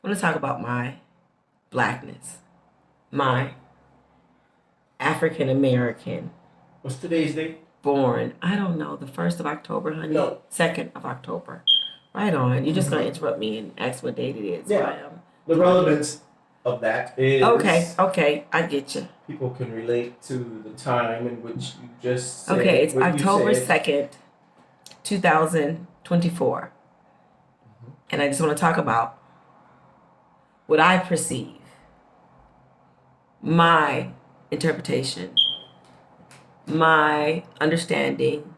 want to talk about my blackness, my African American What's today's date? born. I don't know, the 1st of October, honey? No. 2nd of October. Right on. You're just going to interrupt me and ask what date it is. Yeah. The relevance of that is Okay, I get you. people can relate to the time in which you just said. Okay, it's what you October said. 2nd, 2024. And I just want to talk about what I perceive, my interpretation, my understanding,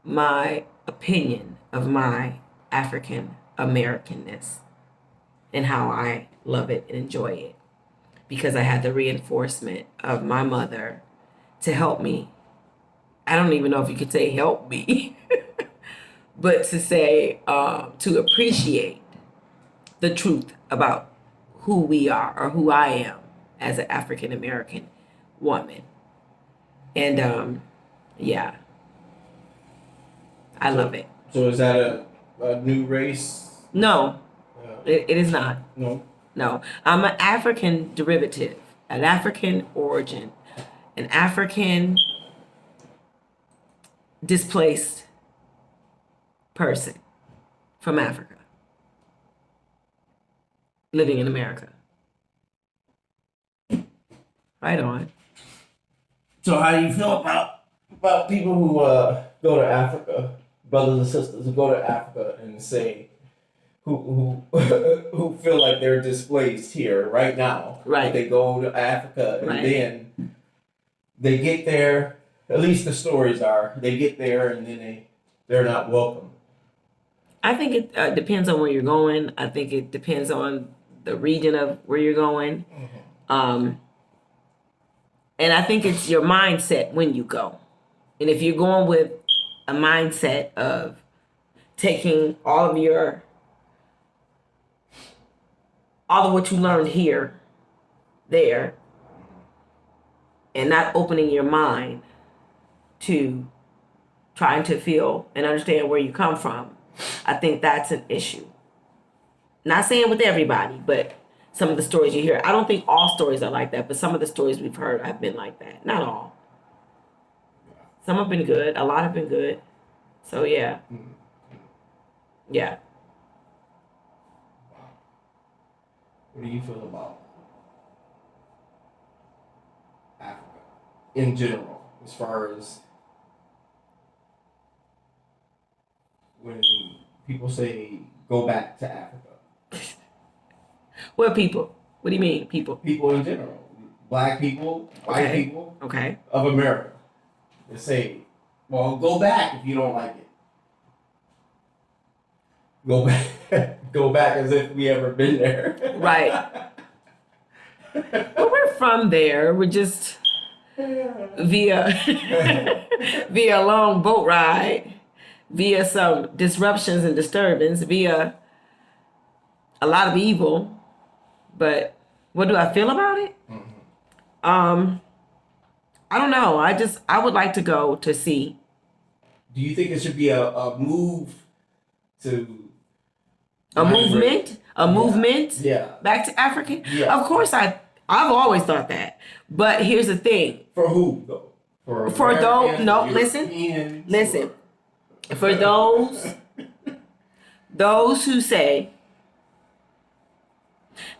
my opinion of my African Americanness and how I love it and enjoy it. Because I had the reinforcement of my mother to help me. I don't even know if you could say help me, but to say, to appreciate the truth about who we are or who I am as an African American woman. And yeah, I love it. So is that a new race? No, it is not. No. I'm an African derivative, an African origin, an African displaced person from Africa living in America. Right on. So how do you feel about people who go to Africa, brothers and sisters who go to Africa and say who who feel like they're displaced here right now? Right. They go to Africa and Right. then they get there. At least the stories are they get there and then they're not welcome. I think it depends on where you're going. I think it depends on the region of where you're going. And I think it's your mindset when you go. And if you're going with a mindset of taking all of what you learned here, there, and not opening your mind to trying to feel and understand where you come from, I think that's an issue. Not saying with everybody, but some of the stories you hear. I don't think all stories are like that, but some of the stories we've heard have been like that. Not all. Some have been good. A lot have been good. So yeah. Yeah. What do you feel about Africa in general, as far as when people say go back to Africa? What people? What do you mean, people? People in general, black people, white Okay. people Okay. of America. They say, well, go back if you don't like it. Go back, go back as if we ever been there. Right. Well, we're from there. We're just via via a long boat ride, via some disruptions and disturbance, via a lot of evil. But what do I feel about it? I don't know. I would like to go to see. Do you think it should be a move to A migrate? movement Yeah. back to Africa? Yeah. Of course I've always thought that. But here's the thing. For who though? For those Americans, no, or listen. Europeans, Listen. For those who say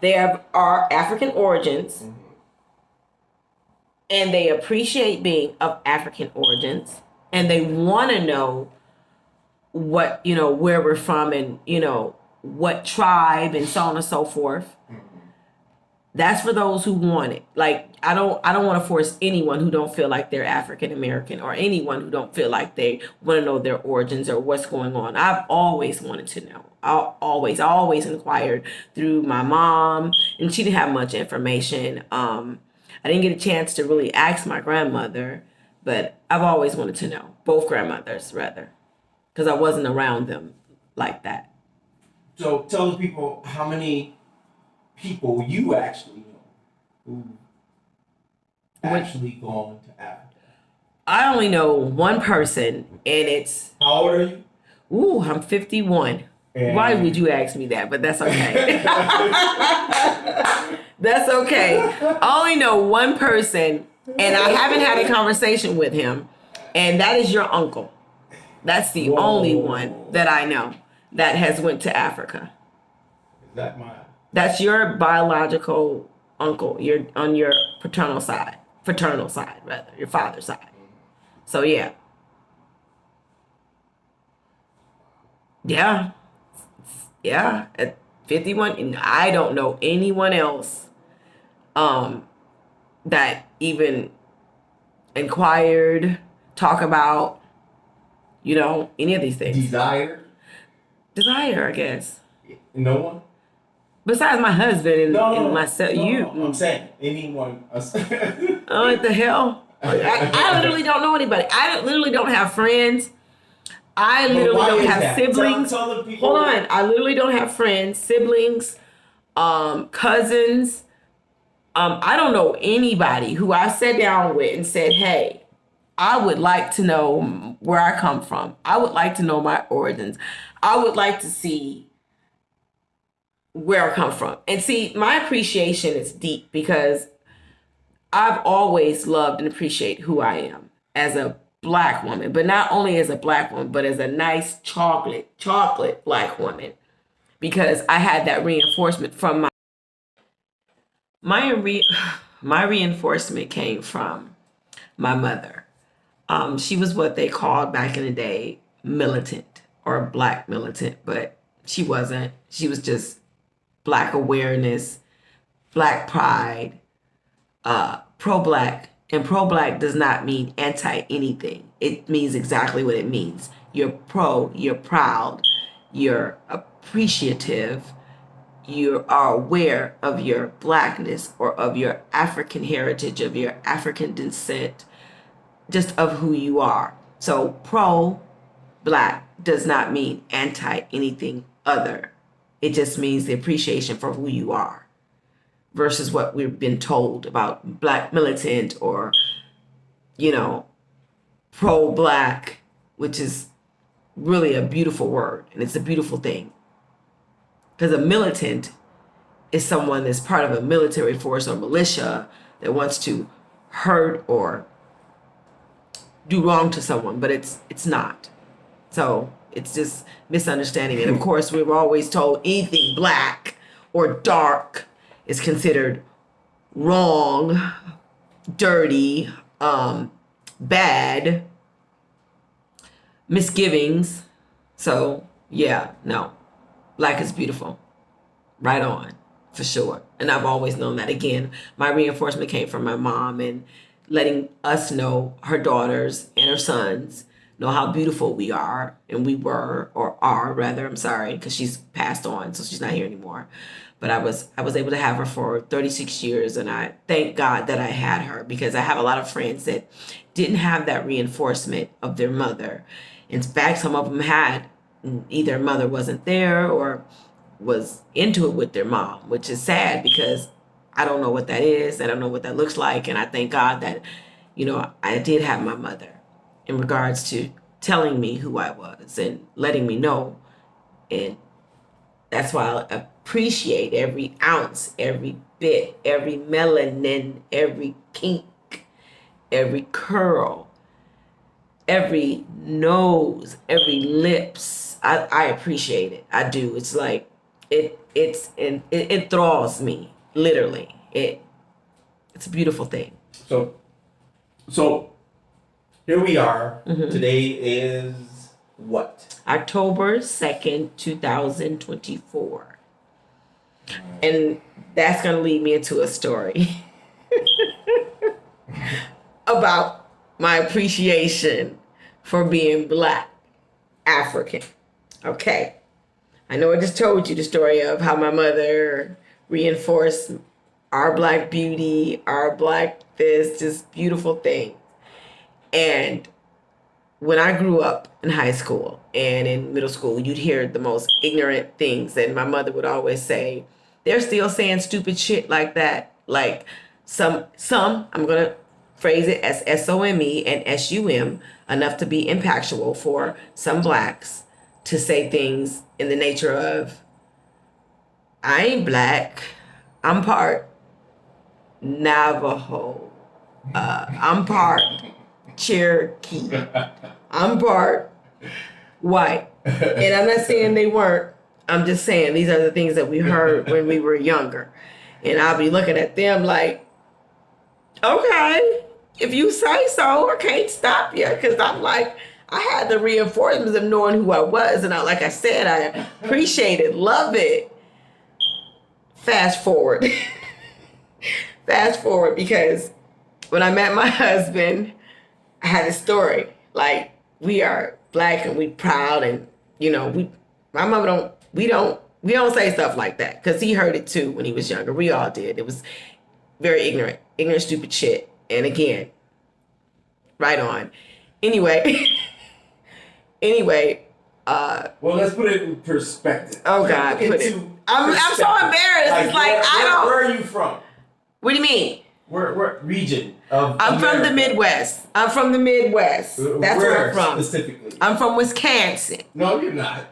they are African origins and they appreciate being of African origins and they want to know what, where we're from and, what tribe and so on and so forth. That's for those who want it. Like I don't want to force anyone who don't feel like they're African American or anyone who don't feel like they want to know their origins or what's going on. I've always wanted to know. I always inquired through my mom, and she didn't have much information. I didn't get a chance to really ask my grandmother, but I've always wanted to know. Both grandmothers, rather, because I wasn't around them like that. So tell the people how many people you actually know who actually gone to Africa. I only know one person, and it's How old are you? I'm 51. And Why would you ask me that? But that's okay. That's okay. I only know one person, and I haven't had a conversation with him, and that is your uncle. That's the Whoa. only one that I know that has went to Africa. Is that my? That's your biological uncle. You're on your fraternal side, rather, your father's side. So yeah. Yeah. Yeah. At 51, and I don't know anyone else that even inquired, talk about, any of these things. Desire, I guess. No one. Besides my husband and myself, you. I'm saying anyone. Oh, what the hell? I literally don't know anybody. I literally don't have friends. I literally don't have siblings. Tell the people. Hold on. I literally don't have friends, siblings, cousins. I don't know anybody who I sat down with and said, hey, I would like to know where I come from. I would like to know my origins. I would like to see where I come from. And see, my appreciation is deep because I've always loved and appreciate who I am as a Black woman, but not only as a Black woman, but as a nice chocolate Black woman, because I had that reinforcement from my reinforcement came from my mother. She was what they called back in the day militant or Black militant, but she wasn't. She was just Black awareness, Black pride, pro-Black. And pro-Black does not mean anti anything. It means exactly what it means. You're pro, you're proud, you're appreciative, you are aware of your Blackness or of your African heritage, of your African descent, just of who you are. So pro-Black does not mean anti anything other. It just means the appreciation for who you are versus what we've been told about Black militant or, pro-Black, which is really a beautiful word. And it's a beautiful thing. Because a militant is someone that's part of a military force or militia that wants to hurt or do wrong to someone, but it's not. So it's just misunderstanding. And of course, we were always told anything Black or dark is considered wrong, dirty, bad, misgivings. So yeah, no, Black is beautiful. Right on, for sure. And I've always known that. Again, my reinforcement came from my mom and letting us know, her daughters and her sons, know how beautiful we are, and we were, or are rather, I'm sorry, because she's passed on, so she's not here anymore. But I was able to have her for 36 years, and I thank God that I had her, because I have a lot of friends that didn't have that reinforcement of their mother. In fact, some of them had either mother wasn't there or was into it with their mom, which is sad because I don't know what that is. I don't know what that looks like. And I thank God that, I did have my mother in regards to telling me who I was and letting me know. And that's why I appreciate every ounce, every bit, every melanin, every kink, every curl, every nose, every lips. I appreciate it. I do. It's like it enthralls me, literally. It's a beautiful thing. So here we are. Mm-hmm. Today is what? October 2nd, 2024. And that's going to lead me into a story about my appreciation for being Black African. Okay. I know I just told you the story of how my mother reinforced our Black beauty, our Black this, just beautiful thing. And when I grew up in high school and in middle school, you'd hear the most ignorant things. And my mother would always say, they're still saying stupid shit like that. Like some, I'm going to phrase it as SOME and SUM, enough to be impactful for some Blacks to say things in the nature of, I ain't black, I'm part Navajo, I'm part Cherokee, I'm part white. And I'm not saying they weren't, I'm just saying these are the things that we heard when we were younger. And I'll be looking at them like, okay, if you say so, I can't stop you. Because I'm like, I had the reinforcements of knowing who I was. And like I said, I appreciate it, love it. Fast forward. Fast forward, because when I met my husband, I had a story. Like, we are black and we proud, and my mama we don't say stuff like that, because he heard it too when he was younger. We all did. It was very ignorant, stupid shit. And again, right on. Anyway, well, let's put it in perspective. Oh God, I'm so embarrassed. It's like I don't. Where are you from? What do you mean? What region of I'm America? from the Midwest. That's where I'm from. Specifically? I'm from Wisconsin. No, you're not.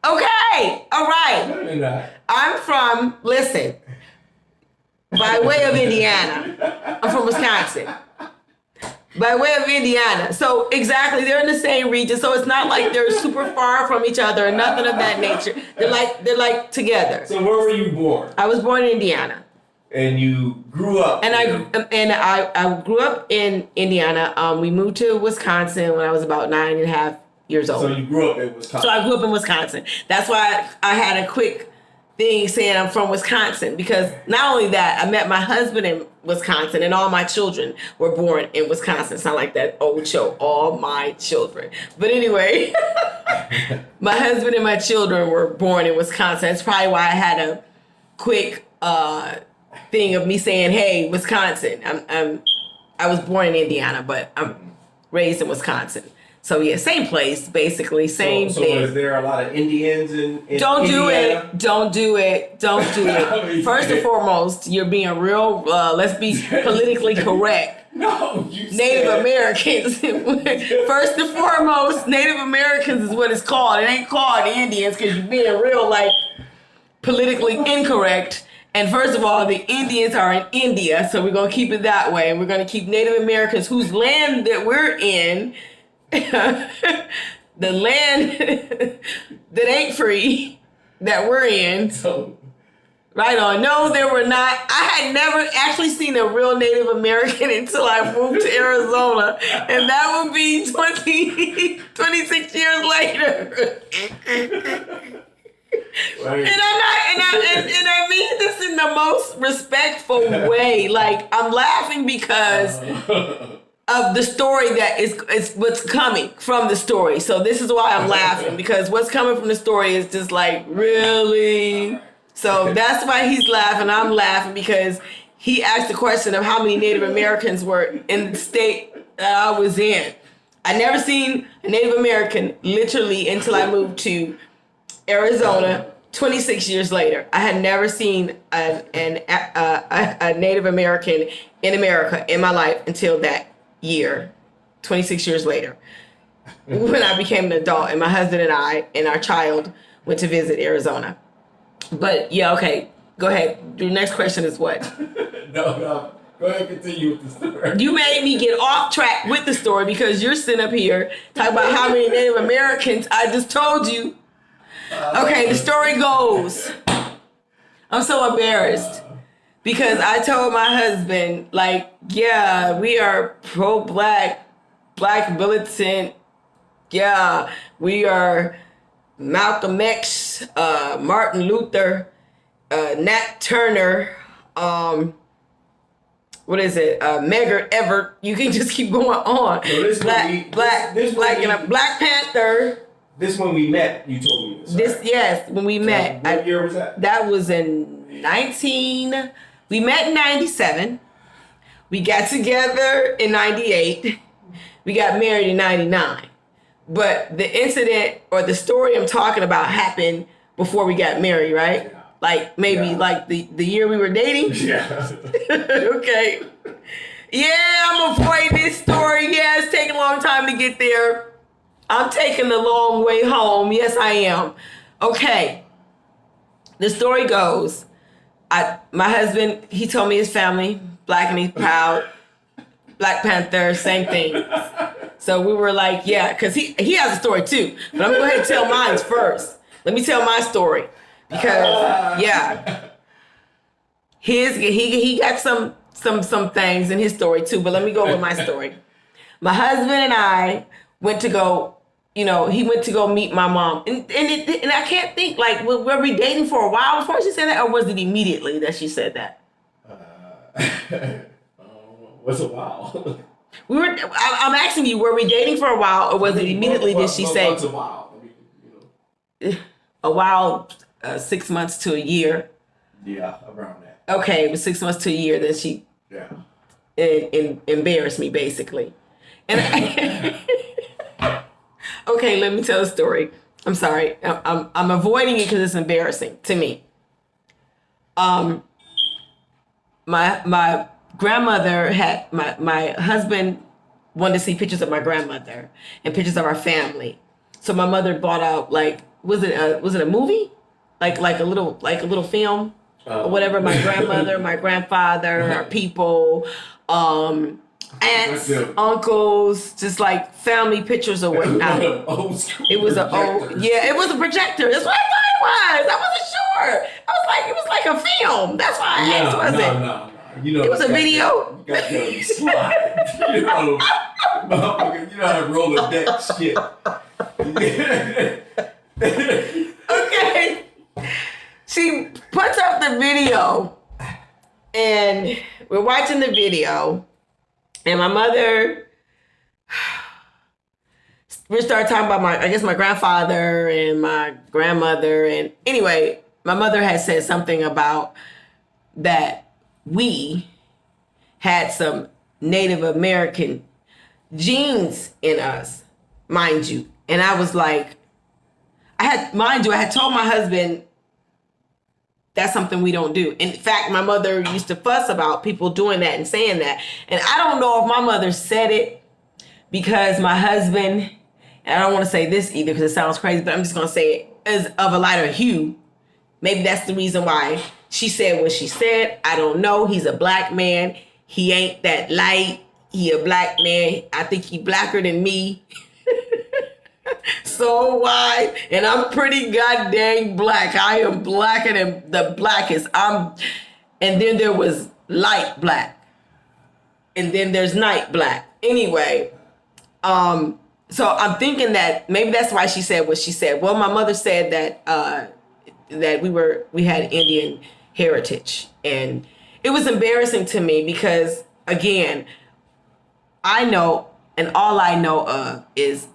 Okay, all right. No, you're not. I'm from, listen, by way of Indiana. I'm from Wisconsin. By way of Indiana. So exactly, they're in the same region. So it's not like they're super far from each other or nothing of that nature. They're like together. So where were you born? I was born in Indiana. And you grew up. And I grew up in Indiana. We moved to Wisconsin when I was about 9.5 years old. So you grew up in Wisconsin. So I grew up in Wisconsin. That's why I had a quick thing saying I'm from Wisconsin, because not only that, I met my husband in Wisconsin, and all my children were born in Wisconsin. Sound like that old show, All My Children. But anyway, my husband and my children were born in Wisconsin. That's probably why I had a quick thing of me saying, "Hey, Wisconsin." I was born in Indiana, but I'm raised in Wisconsin. So yeah, same place, basically, same so thing. So is there a lot of Indians in Don't Indiana? Don't do it. First and foremost, you're being real, let's be politically correct. No, you Native said. Americans. First and foremost, Native Americans is what it's called. It ain't called Indians, because you're being real, like, politically incorrect. And first of all, the Indians are in India, so we're going to keep it that way. And we're going to keep Native Americans, whose land that we're in, the land that ain't free, that we're in. So, right on. No, there were not. I had never actually seen a real Native American until I moved to Arizona. And that would be 26 years later. right. And I mean this in the most respectful way. Like, I'm laughing because of the story that is what's coming from the story. So this is why I'm laughing, because what's coming from the story is just like, really? So that's why he's laughing. I'm laughing because he asked the question of how many Native Americans were in the state that I was in. I never seen a Native American literally until I moved to Arizona 26 years later. I had never seen a Native American in America in my life until that year, 26 years later, when I became an adult and my husband and I and our child went to visit Arizona. But yeah, okay, go ahead. Your next question is what? No. Go ahead and continue with the story. You made me get off track with the story because you're sitting up here talking about how many Native Americans. I just told you. Okay, the story goes. I'm so embarrassed because I told my husband, like, yeah, we are pro-black, black militant. Yeah, we are Malcolm X, Martin Luther, Nat Turner, what is it? Medgar Evers. You can just keep going on. So Black Panther. This when we met, you told me this. Right? Yes, when we met. What year was that? That was in we met in 97. We got together in 98. We got married in 99. But the incident or the story I'm talking about happened before we got married, right? Yeah. Like maybe like the year we were dating. Yeah. Okay. Yeah, I'm avoiding this story. Yeah, it's taking a long time to get there. I'm taking the long way home. Yes, I am. Okay. The story goes, my husband, he told me his family, black and he's proud. Black Panther, same thing. So we were like, yeah, because he has a story too. But I'm going to go ahead and tell mine first. Let me tell my story. Because, yeah. He got some things in his story too. But let me go with my story. My husband and I went to go, he went to go meet my mom. And I can't think, like, were we dating for a while before she said that? Or was it immediately that she said that? What's a while? I'm asking you, were we dating for a while, or was it immediately that she said? What's a while? A while, 6 months to a year. Yeah, around that. Okay, it was 6 months to a year that she embarrassed me, basically. And okay, let me tell a story. I'm sorry, I'm avoiding it because it's embarrassing to me. My grandmother had my husband wanted to see pictures of my grandmother and pictures of our family. So my mother bought out, like, was it a movie? Like a little film or whatever. My grandmother, my grandfather, our people, aunts, uncles, just like family pictures or whatnot. It was it was a projector. That's what I thought it was. I wasn't sure. It was like a film. That's why I asked, was it? No. It was a video. You got to slide. You know how to roll a deck shit. Okay. She puts up the video, and we're watching the video, and my mother, we started talking about my grandfather and my grandmother, and anyway, my mother had said something about that we had some Native American genes in us, mind you. And I was like, I had told my husband that's something we don't do. In fact, my mother used to fuss about people doing that and saying that. And I don't know if my mother said it because my husband, and I don't want to say this either because it sounds crazy, but I'm just going to say it, is of a lighter hue. Maybe that's the reason why she said what she said. I don't know. He's a black man. He ain't that light. He a black man. I think he blacker than me. So why? And I'm pretty goddamn black. I am blacker than the blackest. And then there was light black. And then there's night black. Anyway, so I'm thinking that maybe that's why she said what she said. Well, my mother said that we had Indian heritage, and it was embarrassing to me because, again, I know, and all I know of is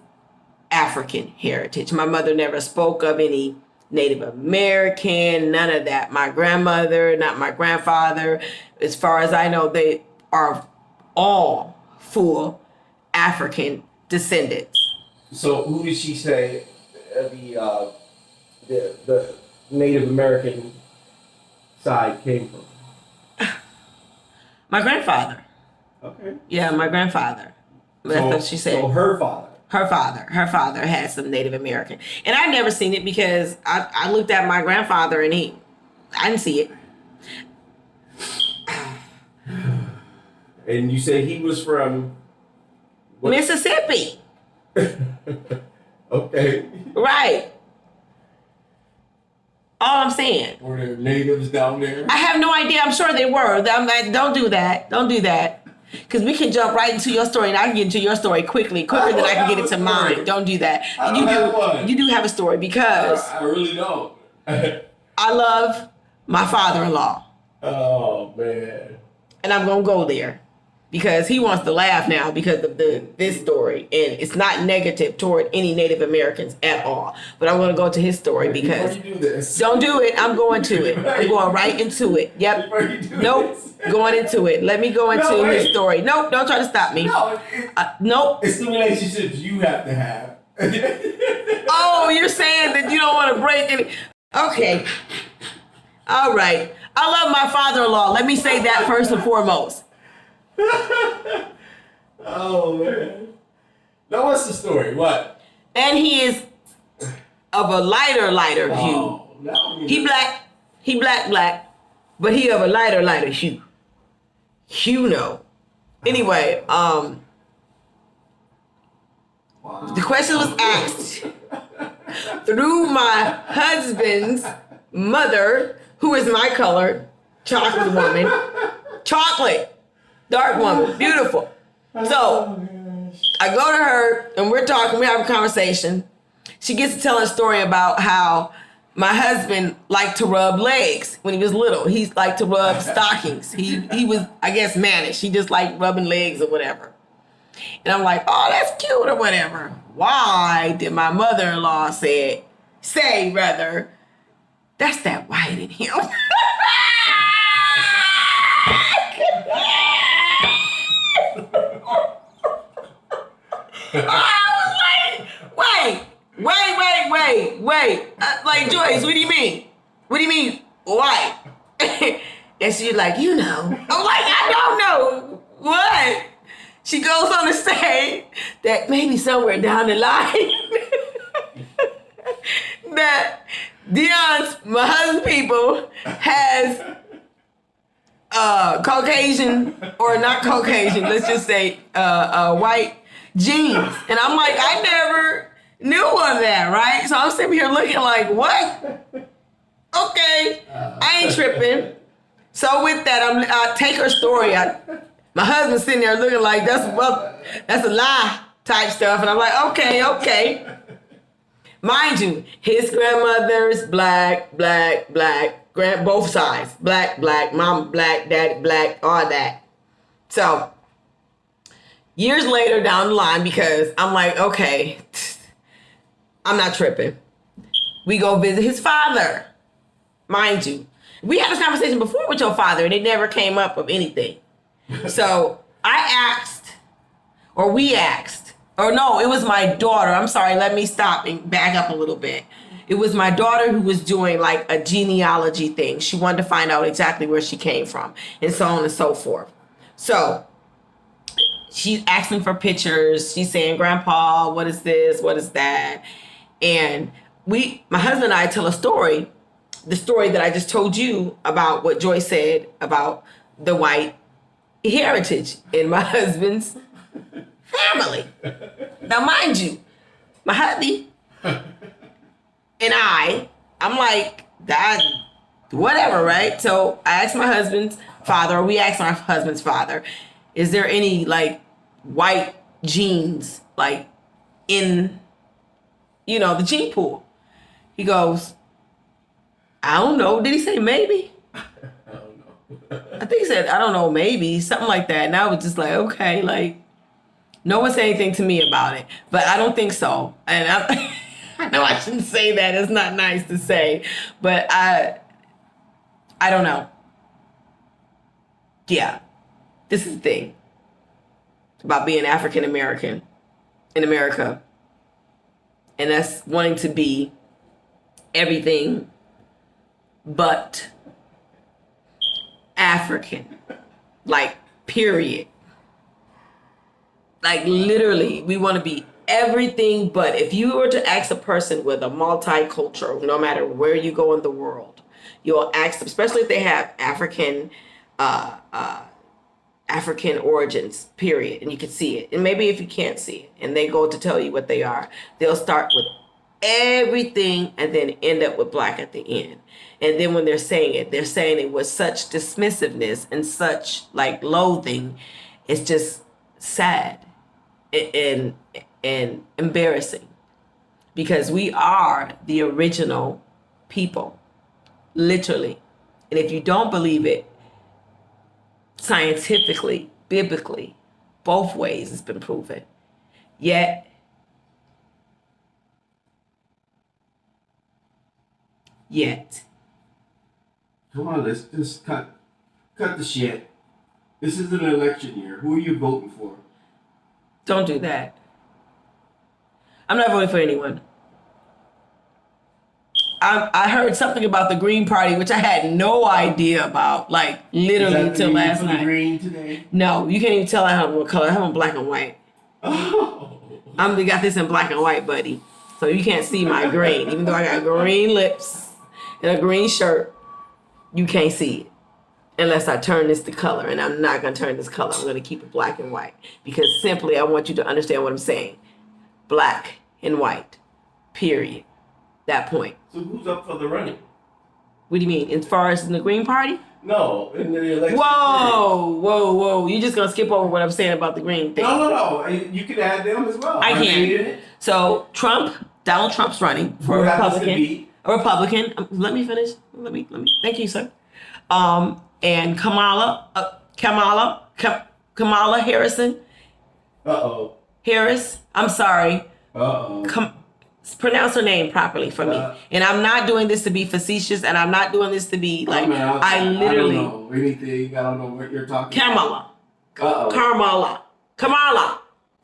African heritage. My mother never spoke of any Native American, none of that. My grandmother, not my grandfather. As far as I know, they are all full African descendants. So who did she say the Native American side came from? My grandfather. Okay. Yeah, my grandfather. That's what she said. So her father. Her father had some Native American. And I'd never seen it because I looked at my grandfather and I didn't see it. And you say he was from what? Mississippi. Okay. Right. All I'm saying. Were there natives down there? I have no idea. I'm sure they were. I'm like, don't do that. Don't do that. Because we can jump right into your story, and I can get into your story quicker than I can get into mine. Don't do that. You do have a story because I really don't. I love my father-in-law. Oh man. And I'm gonna go there because he wants to laugh now because of this story, and it's not negative toward any Native Americans at all. But I'm gonna go to his story because before you do this, don't do it. I'm going to it. I'm going right into it. Yep. Nope. Going into it. Let me go into his story. Nope. Don't try to stop me. No. Nope. It's the relationships you have to have. Oh, you're saying that you don't want to break it. Okay. All right. I love my father-in-law. Let me say that first and foremost. Oh man. Now what's the story? What? And he is of a lighter hue. Oh, no. He black, but he of a lighter hue. No. Anyway, Wow. the question was asked through my husband's mother, who is my color, chocolate woman. Chocolate, dark woman, beautiful. So I go to her and we're talking, we have a conversation. She gets to telling a story about how my husband liked to rub legs when he was little. He liked to rub stockings. He was, I guess, mannish. He just liked rubbing legs or whatever. And I'm like, oh, that's cute or whatever. Why did my mother-in-law say, that's that white in him? I was like, wait. Like, Joyce, what do you mean? What do you mean, white? And she's like, I'm like, I don't know. What? She goes on to say that maybe somewhere down the line that Dion's, my husband's people, has Caucasian, or not Caucasian, let's just say white genes. And I'm like, I never knew of that, right? So I'm sitting here looking like, what? Okay, I ain't tripping. So with that, I take her story. My husband's sitting there looking like, that's a lie type stuff. And I'm like, okay. Mind you, his grandmother's black, both sides, black, mom black, daddy black, all that. So years later down the line, because I'm like, okay, I'm not tripping. We go visit his father. Mind you, we had this conversation before with your father and it never came up of anything. So it was my daughter. I'm sorry, let me stop and back up a little bit. It was my daughter who was doing like a genealogy thing. She wanted to find out exactly where she came from and so on and so forth. So she's asking for pictures. She's saying, Grandpa, what is this? What is that? And my husband and I tell a story, the story that I just told you about what Joy said about the white heritage in my husband's family. Now, mind you, my hubby and I'm like, that, whatever, right? So I asked my husband's father, or we asked my husband's father, is there any like white genes like in, the gene pool? He goes, I don't know. Did he say maybe? I think he said, I don't know, maybe, something like that. And I was just like, okay, like, no one said anything to me about it, but I don't think so. And I know I shouldn't say that. It's not nice to say, but I don't know. Yeah, this is the thing about being African American in America. And that's wanting to be everything but African, like, period. Like, literally, we want to be everything but. If you were to ask a person with a multicultural, no matter where you go in the world, you'll ask them, especially if they have African origins, period, and you can see it. And maybe if you can't see it, and they go to tell you what they are, they'll start with everything and then end up with black at the end. And then when they're saying it with such dismissiveness and such like loathing. It's just sad and embarrassing, because we are the original people, literally. And if you don't believe it, scientifically, biblically, both ways it's been proven. Yet Come on, let's just cut the shit. This is an election year. Who are you voting for? don't do that. I'm not voting for anyone. I heard something about the Green Party, which I had no idea about, like, literally until last night. Green today? No, you can't even tell I have what color. I have on black and white. Oh. We got this in black and white, buddy. So you can't see my green. Even though I got green lips and a green shirt, you can't see it. Unless I turn this to color. And I'm not going to turn this color. I'm going to keep it black and white. Because simply, I want you to understand what I'm saying. Black and white. Period. That point. So who's up for the running? What do you mean? As far as in the Green Party? No, in the election. Whoa. You're just going to skip over what I'm saying about the green thing. No. You can add them as well. I can. So Donald Trump's running for Who a happens to Republican. be? A Republican. Let me finish. Let me. Thank you, sir. And Kamala Harris. I'm sorry. Pronounce her name properly for me. And I'm not doing this to be facetious, and I'm not doing this to be like I literally. I don't know anything. I don't know what you're talking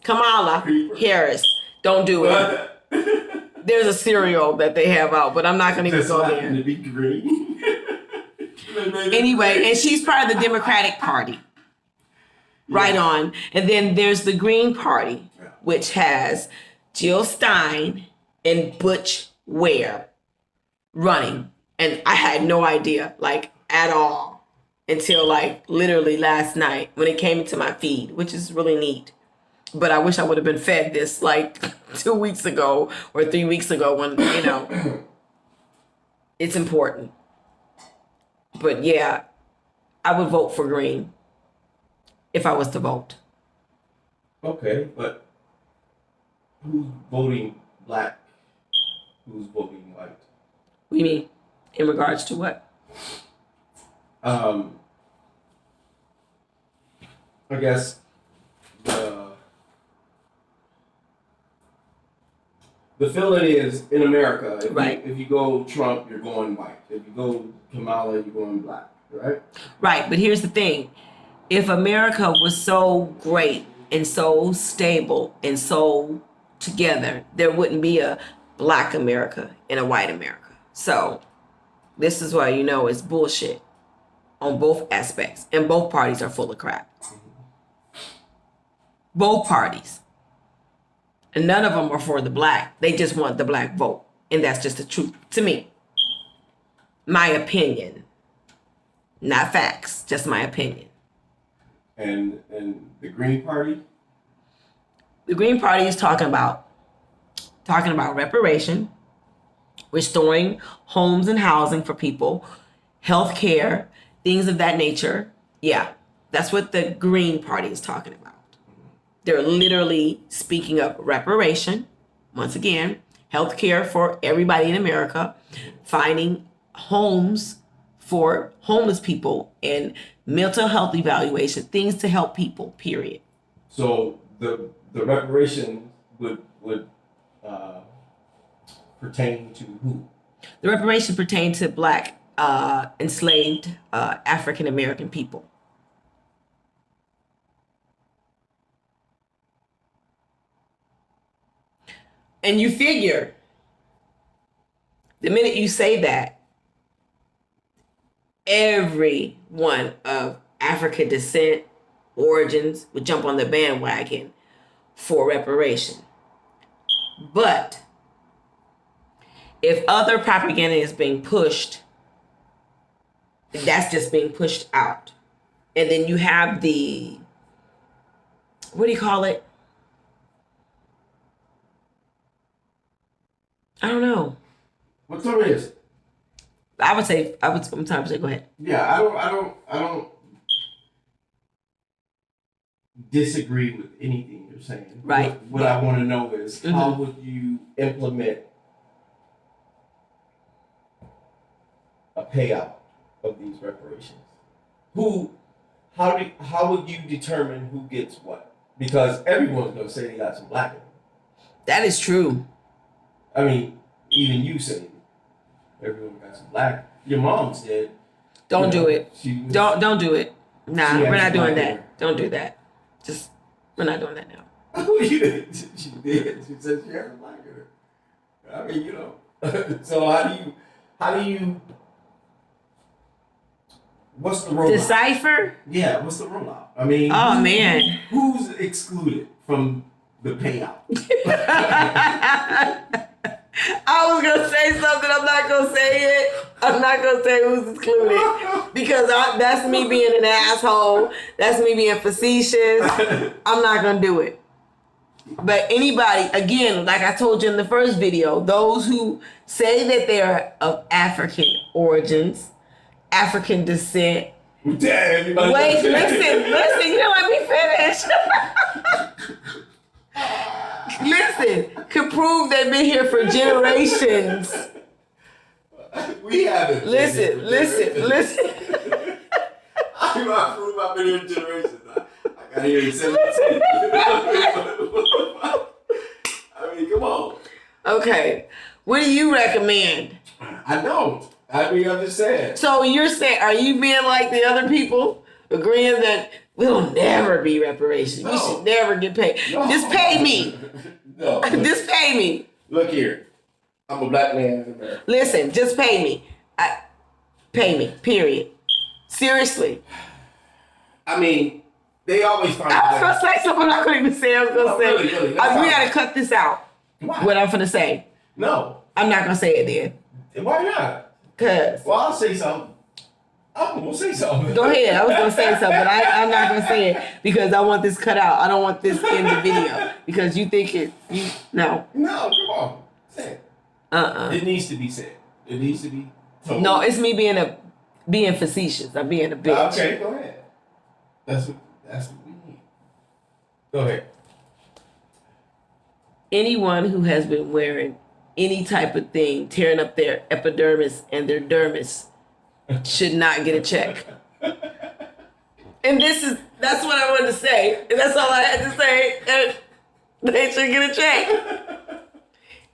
Kamala Harris. Don't do it. There's a cereal that they have out, but I'm not going to even go there. To be green. Anyway, and she's part of the Democratic Party. Right on. And then there's the Green Party, which has Jill Stein and Butch Ware running. And I had no idea, like, at all, until, like, literally last night when it came into my feed, which is really neat. But I wish I would have been fed this, like, 2 weeks ago or 3 weeks ago when, it's important. But yeah, I would vote for green if I was to vote. Okay, but who's voting black? Who's voting white? What do you mean? In regards to what? I guess the feeling is in America, if you go Trump, you're going white. If you go Kamala, you're going black, right? Right, but here's the thing. If America was so great and so stable and so together, there wouldn't be a black America and a white America. So this is why it's bullshit on both aspects. And both parties are full of crap. Both parties. And none of them are for the black. They just want the black vote. And that's just the truth to me. My opinion. Not facts, just my opinion. And the Green Party? The Green Party is talking about reparation, restoring homes and housing for people, health care, things of that nature. Yeah, that's what the Green Party is talking about. They're literally speaking of reparation, once again, health care for everybody in America, finding homes for homeless people, and mental health evaluation, things to help people, period. So the reparation would pertain to who? The reparation pertain to black enslaved African American people. And you figure, the minute you say that, everyone of African descent, origins would jump on the bandwagon for reparation. But if other propaganda is being pushed, that's just being pushed out. And then you have the, what do you call it? I don't know. What's the risk? I'm sorry, go ahead. Yeah, I don't disagree with anything you're saying. Right. What I want to know is how would you implement a payout of these reparations? How would you determine who gets what? Because everyone's gonna say they got some black in them. That is true. I mean, even you say everyone got some black. Your mom said. Don't do it. Don't do it. Nah, She we're not actually doing liked that. her. Don't do that. Just, we're not doing that now. She did. She said she had a black in her. I mean, So how do you? What's the rollout? Decipher? Yeah, what's the rollout? I mean, Oh, man. who's excluded from the payout. I was gonna say something. I'm not gonna say it. I'm not gonna say who's excluded because that's me being an asshole. That's me being facetious. I'm not gonna do it. But anybody, again, like I told you in the first video, those who say that they are of African origins, African descent. Damn, Wait, listen. You don't let me finish. Listen, could prove they've been here for generations. We haven't. Listen. I'm not prove I've been here in generations. I got here in 17. I mean, come on. Okay, what do you recommend? I don't. I mean, I'm just saying. So you're saying, are you being like the other people, agreeing that we'll never be reparations? We No. should never get paid. No. Just pay me. No. Just pay me. Look here. I'm a black man in America. Listen, just pay me. Pay me. Period. Seriously. I mean, they always find I was a way. gonna say something. I'm not gonna even say. I was gonna No, say. really, that's We fine. gotta cut this out. Why? What I'm gonna say. No. I'm not gonna say it then. Why not? Cause Well, I'll say something. I'm gonna say something. go ahead. I was gonna say something, but I'm not gonna say it because I want this cut out. I don't want this in the video because you think no. No, come on. Say it. It needs to be said. It needs to be told. No, it's me being facetious. I'm being a bitch. Okay, go ahead. That's what we need. Go ahead. Anyone who has been wearing any type of thing, tearing up their epidermis and their dermis, should not get a check. And that's what I wanted to say. And that's all I had to say. And they should get a check.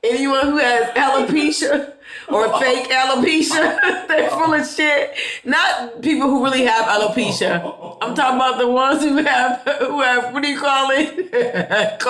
Anyone who has alopecia or fake alopecia, they're full of shit. Not people who really have alopecia. I'm talking about the ones who have what do you call it?